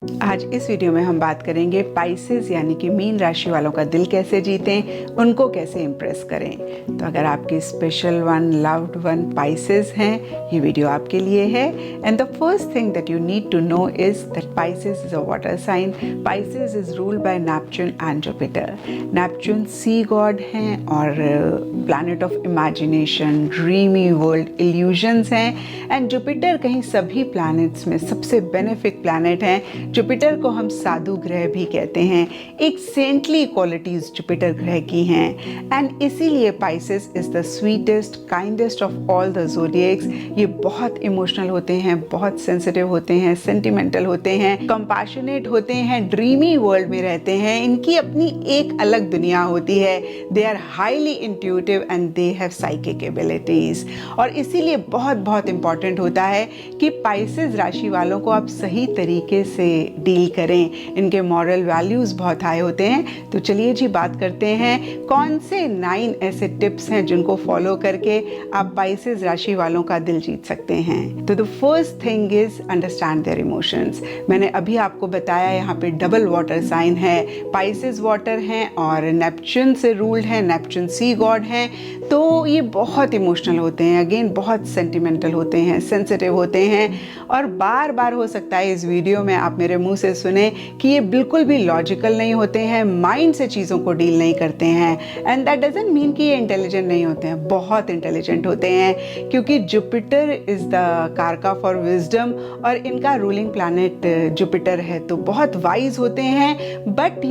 आज इस वीडियो में हम बात करेंगे पाइसेस यानी कि मीन राशि वालों का दिल कैसे जीतें, उनको कैसे इम्प्रेस करें। तो अगर आपकी special one, loved one Pisces हैं, ये वीडियो आपके लिए है। And the first thing that you need to know is that Pisces is a water sign. Pisces is ruled by Neptune and Jupiter. Neptune sea god हैं और planet of imagination, dreamy world, illusions हैं। And Jupiter कहीं सभी planets में सबसे benefic planet हैं। Jupiter को हम साधु ग्रह भी कहते हैं। एक सेंटली क्वालिटीज जुपिटर ग्रह की हैं एंड इसीलिए Pisces is the sweetest, kindest of all the zodiacs. ये बहुत इमोशनल होते हैं, बहुत सेंसिटिव होते हैं, सेंटिमेंटल होते हैं, कंपैशनेट होते हैं, ड्रीमी वर्ल्ड में रहते हैं। इनकी अपनी एक अलग दुनिया होती है। They are highly intuitive and they have psychic abilities. और इसीलिए बहुत बहुत इंपॉर्टेंट होता है कि पाइसेस राशि वालों को आप सही तरीके से डील करें। इनके मॉरल वैल्यूज बहुत हाई होते हैं। तो चलिए जी बात करते हैं कौन से 9 ऐसे टिप्स हैं जिनको फॉलो करके आप पाइसेस राशि वालों का दिल जीत सकते हैं। तो the first thing is understand their emotions. मैंने अभी आपको बताया यहाँ पे डबल वाटर साइन है, पाइसेस वाटर हैं और नेपच्यून से रूल्ड है, नेपच्यून सी गॉड हैं। तो ये बहुत इमोशनल होते हैं, अगेन बहुत सेंटिमेंटल होते हैं, सेंसिटिव होते हैं। और बार बार हो सकता है इस वीडियो में आप मेरे मुंह से सुने कि ये बिल्कुल भी लॉजिकल नहीं होते हैं, माइंड से चीज़ों को डील नहीं करते हैं। एंड दैट डजंट मीन कि ये इंटेलिजेंट नहीं होते हैं, बहुत इंटेलिजेंट होते हैं, क्योंकि जुपिटर इज़ द कारका फॉर विजडम और इनका रूलिंग प्लैनेट जुपिटर है। तो बहुत वाइज होते हैं, बट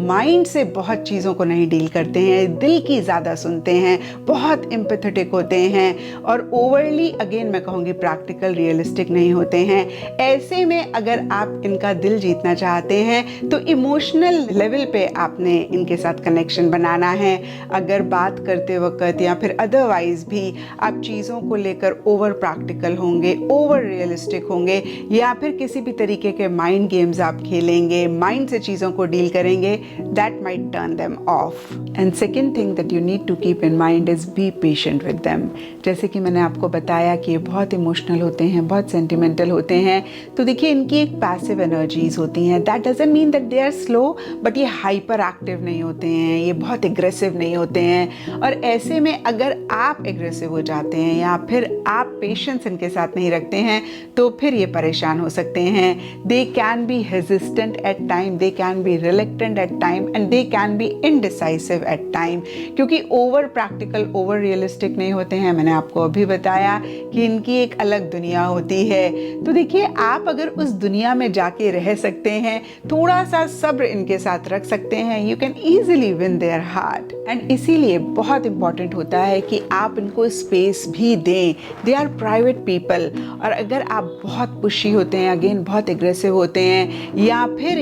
माइंड से बहुत चीज़ों को नहीं डील करते हैं, दिल की ज़्यादा सुनते हैं, बहुत एम्पैथेटिक होते हैं और ओवरली, अगेन मैं कहूँगी, प्रैक्टिकल, रियलिस्टिक नहीं होते हैं। ऐसे में अगर आप इनका दिल जीतना चाहते हैं तो इमोशनल लेवल पे आपने इनके साथ कनेक्शन बनाना है। अगर बात करते वक्त या फिर अदरवाइज भी आप चीज़ों को लेकर ओवर प्रैक्टिकल होंगे, ओवर रियलिस्टिक होंगे, या फिर किसी भी तरीके के माइंड गेम्स आप खेलेंगे, माइंड से चीज़ों को डील करेंगे, that might turn them off. And second thing that you need to keep in mind is be patient with them. जैसे कि मैंने आपको बताया कि ये बहुत इमोशनल होते हैं, बहुत सेंटिमेंटल होते हैं। तो देखिए इनकी एक पैसिव एनर्जीज होती हैं। That doesn't mean that they are slow, but ये हाइपर एक्टिव नहीं होते हैं, ये बहुत एग्रेसिव नहीं होते हैं। और ऐसे में अगर आप एग्रेसिव हो जाते हैं या फिर आप पेशेंस इनके साथ नहीं रखते हैं तो फिर ये परेशान हो सकते हैं। They can be hesitant at time, they can be reluctant at time and they can be indecisive at time, क्योंकि ओवर प्रैक्टिकल, ओवर रियलिस्टिक नहीं होते हैं। मैंने आपको अभी बताया कि इनकी एक अलग दुनिया होती है। तो देखिए आप अगर उस दुनिया में जाके रह सकते हैं, थोड़ा सा सब्र इनके साथ रख सकते हैं, you can easily win their heart. And इसीलिए बहुत इंपॉर्टेंट होता है कि आप इनको स्पेस भी दें। They are private people. और अगर आप बहुत पुशी होते हैं, अगेन बहुत एग्रेसिव होते हैं, या फिर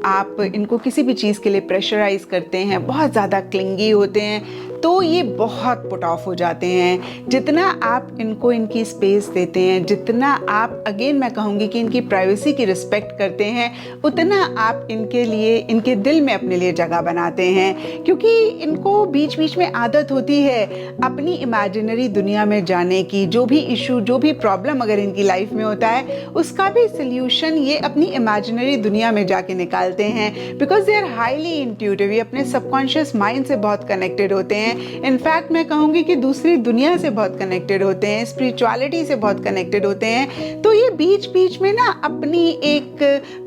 आप इनको किसी भी चीज़ के लिए प्रेशराइज करते हैं, बहुत ज़्यादा क्लिंगी होते हैं, तो ये बहुत पुट ऑफ हो जाते हैं। जितना आप इनको इनकी स्पेस देते हैं, जितना आप, अगेन मैं कहूँगी कि इनकी प्राइवेसी की रिस्पेक्ट करते हैं, उतना आप इनके लिए, इनके दिल में अपने लिए जगह बनाते हैं। क्योंकि इनको बीच बीच में आदत होती है अपनी इमेजिनरी दुनिया में जाने की। जो भी इशू, जो भी प्रॉब्लम अगर इनकी लाइफ में होता है, उसका भी सल्यूशन ये अपनी इमेजिनरी दुनिया में जाके निकालते हैं। Because they are highly intuitive, ये अपने सबकॉन्शियस माइंड से बहुत कनेक्टेड होते हैं। इनफैक्ट मैं कहूँगी कि दूसरी दुनिया से बहुत कनेक्टेड होते हैं, स्पिरिचुअलिटी से बहुत कनेक्टेड होते हैं। तो ये बीच बीच में ना अपनी एक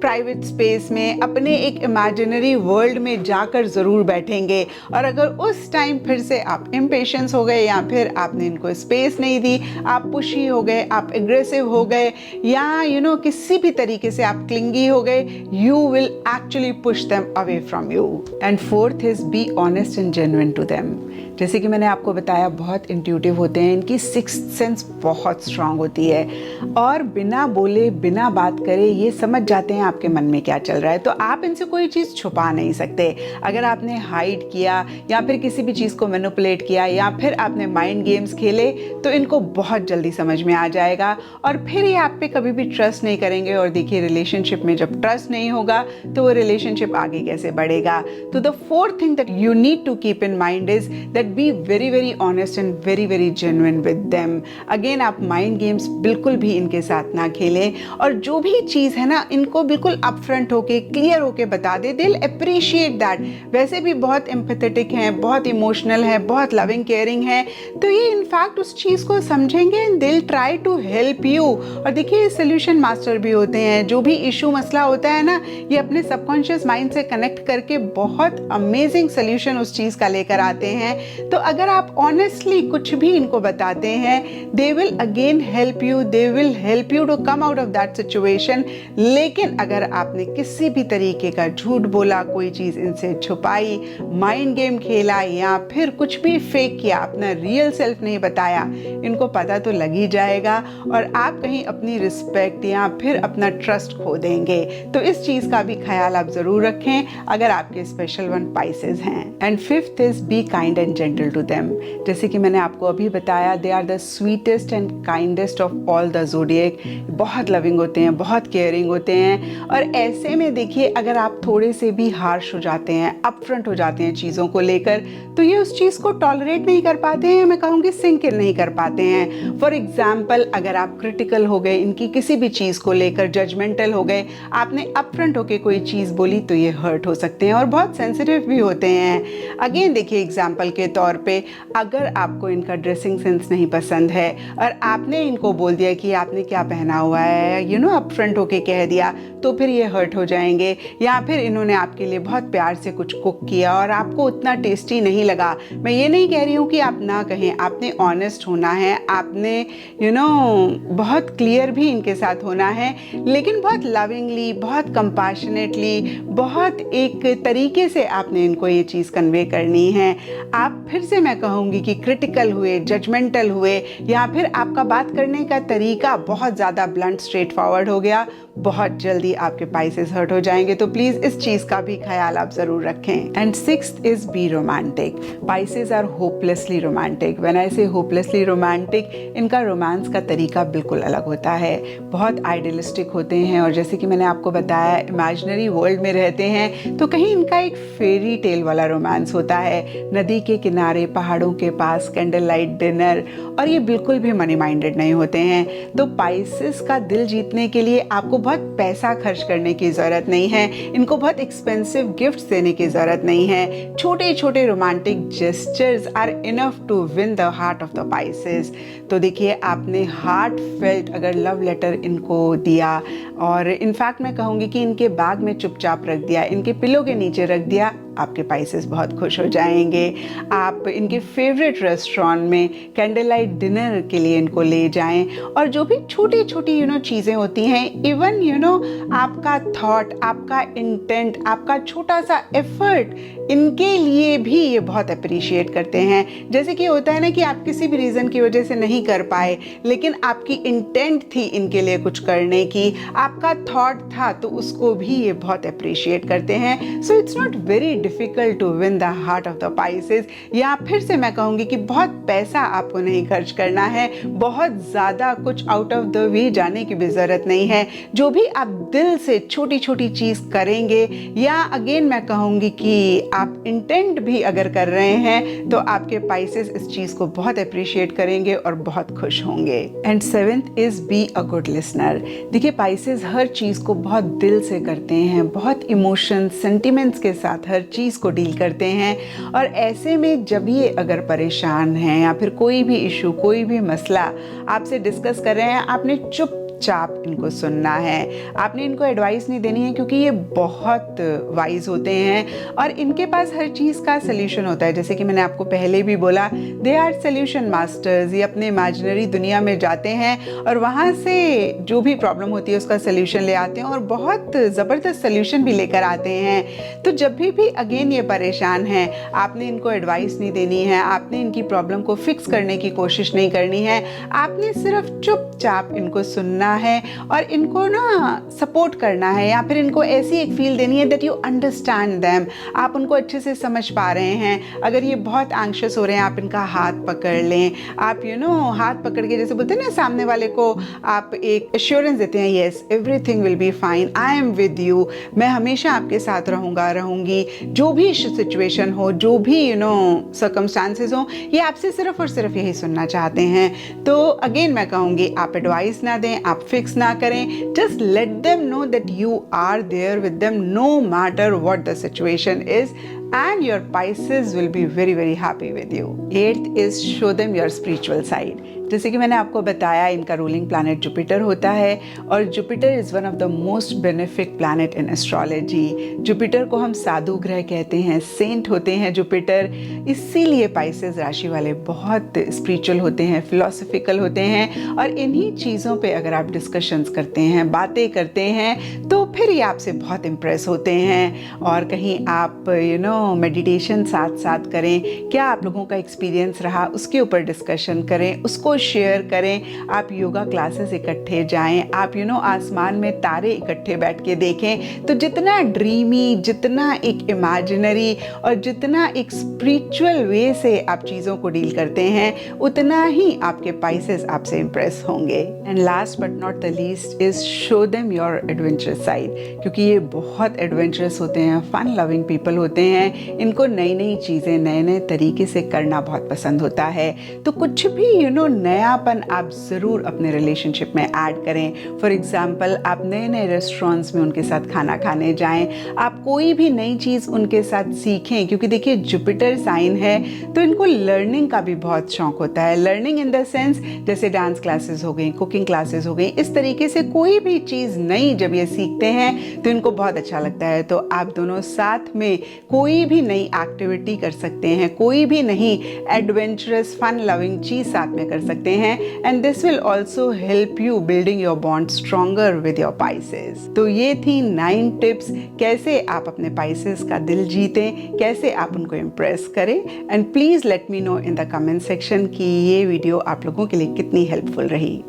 प्राइवेट स्पेस में, अपने एक इमेजिनरी वर्ल्ड में जाकर ज़रूर बैठेंगे। और अगर उस टाइम फिर से आप इम्पेशेंस हो गए या फिर आपने इनको स्पेस नहीं दी, आप पुशी हो गए, आप एग्रेसिव हो गए, या किसी भी तरीके से आप क्लिंगी हो गए, you will actually push them away from you. And fourth is be honest and genuine to them. जैसे कि मैंने आपको बताया बहुत इंट्यूटिव होते हैं, इनकी सिक्स्थ सेंस बहुत स्ट्रांग होती है और बिना बोले, बिना बात करे ये समझ जाते हैं आपके मन में क्या चल रहा है। तो आप इनसे कोई चीज़ छुपा नहीं सकते। अगर आपने हाइड किया या फिर किसी भी चीज़ को मैनिपुलेट किया या फिर आपने माइंड गेम्स खेले, तो इनको बहुत जल्दी समझ में आ जाएगा और फिर ये आप पे कभी भी ट्रस्ट नहीं करेंगे। और देखिए रिलेशनशिप में जब ट्रस्ट नहीं होगा तो वो रिलेशनशिप आगे कैसे बढ़ेगा। तो the fourth thing that you need to keep in mind is that be very very honest and very very genuine with them. Again आप माइंड गेम्स बिल्कुल भी इनके साथ ना खेलें, और जो भी चीज़ है ना इनको बिल्कुल अपफ्रंट होके क्लियर होके बता दे, दिल अप्रिशिएट दैट। वैसे भी बहुत एम्पैथेटिक हैं, बहुत इमोशनल है, बहुत लविंग केयरिंग है, तो ये इनफैक्ट उस चीज़ को समझेंगे एंड दिल ट्राई टू हेल्प यू। और देखिए सोल्यूशन मास्टर भी होते हैं, जो भी इशू मसला होता है ना ये अपने सबकॉन्शियस माइंड से कनेक्ट करके बहुत अमेजिंग सोल्यूशन उस चीज़ का लेकर आते हैं। तो अगर आप ऑनेस्टली कुछ भी इनको बताते हैं, they will again help you, they will help you to come out of that situation. लेकिन अगर आपने किसी भी तरीके का झूठ बोला, कोई चीज़ इनसे छुपाई, माइंड गेम खेला या फिर कुछ भी फेक किया, अपना रियल सेल्फ नहीं बताया, इनको पता तो लग ही जाएगा और आप कहीं अपनी रिस्पेक्ट या फिर अपना ट्रस्ट खो देंगे। तो इस चीज़ का भी ख्याल आप ज़रूर रखें अगर आपके स्पेशल वन पाइसेस हैं। And fifth is be kind and gentle to them. जैसे कि मैंने आपको अभी बताया, they are the sweetest and kindest of all the zodiac. बहुत लविंग होते हैं, बहुत केयरिंग होते हैं, और ऐसे में देखिए अगर आप थोड़े से भी हार्श हो जाते हैं, अपफ्रंट हो जाते हैं चीज़ों को लेकर, तो ये उस चीज़ को टॉलरेट नहीं कर पाते हैं, मैं कहूँगी सिंक इन नहीं कर पाते हैं। फॉर एग्जाम्पल अगर आप क्रिटिकल हो गए इनकी किसी भी चीज़ को लेकर, जजमेंटल हो गए, आपने अपफ्रंट होकर कोई चीज़ बोली, तो ये हर्ट हो सकते हैं और बहुत सेंसिटिव भी होते हैं। अगेन देखिए एग्जाम्पल के तौर पे, अगर आपको इनका ड्रेसिंग सेंस नहीं पसंद है और आपने इनको बोल दिया कि आपने क्या पहना हुआ है, अपफ्रंट होके कह दिया, तो फिर ये हर्ट हो जाएंगे। या फिर इन्होंने आपके लिए बहुत प्यार से कुछ कुक किया और आपको उतना टेस्टी नहीं लगा, मैं ये नहीं कह रही हूँ कि आप ना कहें, आपने ऑनेस्ट होना है, आपने बहुत क्लियर भी इनके साथ होना है, लेकिन बहुत लविंगली, बहुत कंपैशनेटली, बहुत एक तरीके से आपने इनको ये चीज़ कन्वे करनी है। आप फिर से मैं कहूँगी कि क्रिटिकल हुए, जजमेंटल हुए, या फिर आपका बात करने का तरीका बहुत ज़्यादा ब्लंट, स्ट्रेट फॉरवर्ड हो गया, बहुत जल्दी आपके पाइसेस हर्ट हो जाएंगे। तो प्लीज़ इस चीज़ का भी ख्याल आप ज़रूर रखें। And sixth is be romantic. Pisces are hopelessly romantic. When I say hopelessly romantic, इनका रोमांस का तरीका बिल्कुल अलग होता है, बहुत आइडियलिस्टिक होते हैं, और जैसे कि मैंने आपको बताया इमेजिनरी वर्ल्ड में रहते हैं, तो कहीं इनका एक फेरी टेल वाला रोमांस होता है, नदी के किनारे, पहाड़ों के पास, कैंडल लाइट डिनर, और ये बिल्कुल भी मनी माइंडेड नहीं होते हैं। तो पाइसेस का दिल जीतने के लिए आपको बहुत पैसा खर्च करने की ज़रूरत नहीं है, इनको बहुत एक्सपेंसिव गिफ्ट्स देने की ज़रूरत नहीं है। छोटे छोटे romantic gestures are enough to win the heart of the Pisces. तो देखिए आपने हार्ट फेल्ट अगर लव लेटर इनको दिया, और इनफैक्ट मैं कहूँगी कि इनके बैग में चुपचाप रख दिया, इनके पिलो के नीचे रख दिया, आपके पाइसेस बहुत खुश हो जाएंगे। आप इनके फेवरेट रेस्टोरेंट में कैंडल लाइट डिनर के लिए इनको ले जाएं, और जो भी छोटी छोटी चीज़ें होती हैं, इवन आपका थॉट, आपका इंटेंट, आपका छोटा सा एफर्ट, इनके लिए भी ये बहुत अप्रिशिएट करते हैं। जैसे कि होता है ना कि आप किसी भी रीज़न की वजह से नहीं कर पाए, लेकिन आपकी इंटेंट थी इनके लिए कुछ करने की, आपका थॉट था, तो उसको भी ये बहुत अप्रिशिएट करते हैं। So it's not very difficult to win the heart of the Pisces. या फिर से मैं कहूँगी कि बहुत पैसा आपको नहीं खर्च करना है, बहुत ज़्यादा कुछ आउट ऑफ द वे जाने की भी ज़रूरत नहीं है। जो भी आप दिल से छोटी छोटी चीज़ करेंगे, या अगेन मैं कहूँगी कि आप इंटेंट भी अगर कर रहे हैं, तो आपके पाइसेस इस चीज़ को बहुत अप्रिशिएट करेंगे और बहुत खुश होंगे। And seventh is be a good listener. देखिए पाइसेस हर चीज़ को बहुत दिल से करते हैं, बहुत इमोशंस, सेंटिमेंट्स के साथ हर चीज़ को डील करते हैं, और ऐसे में जब ये अगर परेशान हैं या फिर कोई भी इशू, कोई भी मसला आपसे डिस्कस कर रहे हैं, आपने चुपचाप इनको सुनना है, आपने इनको एडवाइस नहीं देनी है, क्योंकि ये बहुत वाइज होते हैं और इनके पास हर चीज़ का सल्यूशन होता है। जैसे कि मैंने आपको पहले भी बोला, दे आर सल्यूशन मास्टर्स। ये अपने इमेजिनरी दुनिया में जाते हैं और वहाँ से जो भी प्रॉब्लम होती है उसका सल्यूशन ले आते हैं, और बहुत ज़बरदस्त सल्यूशन भी लेकर आते हैं। तो जब भी अगेन ये परेशान हैं, आपने इनको एडवाइस नहीं देनी है, आपने इनकी प्रॉब्लम को फिक्स करने की कोशिश नहीं करनी है, आपने सिर्फ चुपचाप इनको सुनना करना है और इनको ना सपोर्ट करना है, या फिर इनको ऐसी एक फील देनी है दैट यू अंडरस्टैंड देम, आप उनको अच्छे से समझ पा रहे हैं। अगर ये बहुत एंग्शियस हो रहे हैं, आप इनका हाथ पकड़ लें, आप हाथ पकड़ के जैसे बोलते हैं ना, सामने वाले को आप एक एश्योरेंस देते हैं, yes everything will be fine, I am with you, मैं हमेशा आपके साथ रहूँगी, जो भी सिचुएशन हो, जो भी सर्कमस्टांसेस हो, ये आपसे सिर्फ और सिर्फ यही सुनना चाहते हैं। तो अगेन मैं कहूँगी, आप एडवाइस ना दें, आप फिक्स ना करें, just let them know that you are there with them no matter what the situation is, and your Pisces will be very very happy with you. 8th is show them your spiritual side. जैसे कि मैंने आपको बताया, इनका ruling planet Jupiter होता है और Jupiter is one of the most benefic planet in astrology. Jupiter को हम साधु ग्रह कहते हैं, सेंट होते हैं जुपिटर, इसीलिए पाइसेस राशि वाले बहुत स्पिरिचुअल होते हैं, फिलोसफिकल होते हैं, और इन्हीं चीज़ों पे अगर आप डिस्कशंस करते हैं, बातें करते हैं, तो फिर ये आपसे बहुत इम्प्रेस होते हैं। और कहीं आप मेडिटेशन साथ साथ करें, क्या आप लोगों का एक्सपीरियंस रहा उसके ऊपर डिस्कशन करें, उसको शेयर करें। आप योगा क्लासेस इकट्ठे जाएं, आप आसमान में तारे इकट्ठे बैठ के देखें, तो जितना ड्रीमी, जितना एक इमेजिनरी और जितना एक स्पिरिचुअल वे से आप चीज़ों को डील करते हैं, उतना ही आपके पाइसेस आपसे इम्प्रेस होंगे। And last but not the least is show them your adventurous side, क्योंकि ये बहुत एडवेंचरस होते हैं, फन लविंग पीपल होते हैं, इनको नई नई चीज़ें नए नए तरीके से करना बहुत पसंद होता है। तो कुछ भी नयापन आप ज़रूर अपने रिलेशनशिप में ऐड करें। फॉर एग्जाम्पल, आप नए नए रेस्टोरेंट्स में उनके साथ खाना खाने जाएं, आप कोई भी नई चीज़ उनके साथ सीखें, क्योंकि देखिए जुपिटर साइन है तो इनको लर्निंग का भी बहुत शौक होता है। लर्निंग इन द सेंस जैसे डांस क्लासेस हो गई, कुकिंग क्लासेस हो गई, इस तरीके से कोई भी चीज़ नई जब ये सीखते हैं तो इनको बहुत अच्छा लगता है। तो आप दोनों साथ में कोई भी नई एक्टिविटी कर सकते हैं, कोई भी नई एडवेंचरस फन लविंग चीज़ साथ में कर सकते हैं, and this will also help you building your bond stronger with your Pisces. तो ये थी 9 टिप्स, कैसे आप अपने पाइसेस का दिल जीतें, कैसे आप उनको इम्प्रेस करें। And please let me know in the comment section कि ये वीडियो आप लोगों के लिए कितनी हेल्पफुल रही।